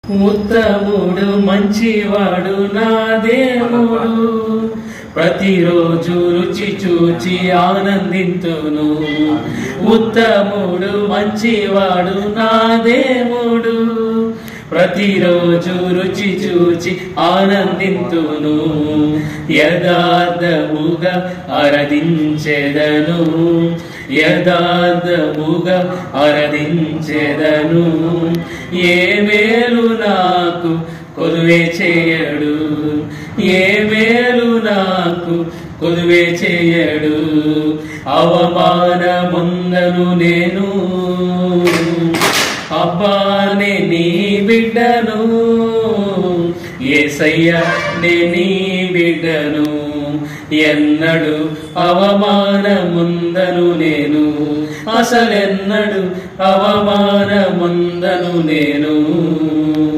ఉత్తముడు మంచివాడు నా దేవుడు, ప్రతిరోజు రుచి చూచి ఆనందింతును. ఉత్తముడు మంచివాడు నా దేవుడు, ప్రతిరోజు రుచి చూచి ఆనందింతును. యథార్థముగా ఆరాధించెదను, యథార్థముగా ఆరాధించెదను. ఏ మేలు నాకు కొలువే చేయడు, ఏ మేలు నాకు కొలువే చేయడు. అవమానముందను నేను, అబ్బానే నీ బిడ్డను, యేసయ్యా నే నీ బిడ్డను. ఎన్నడు అవమానముందను నేను, అసలెన్నడు అవమానముందను నేను.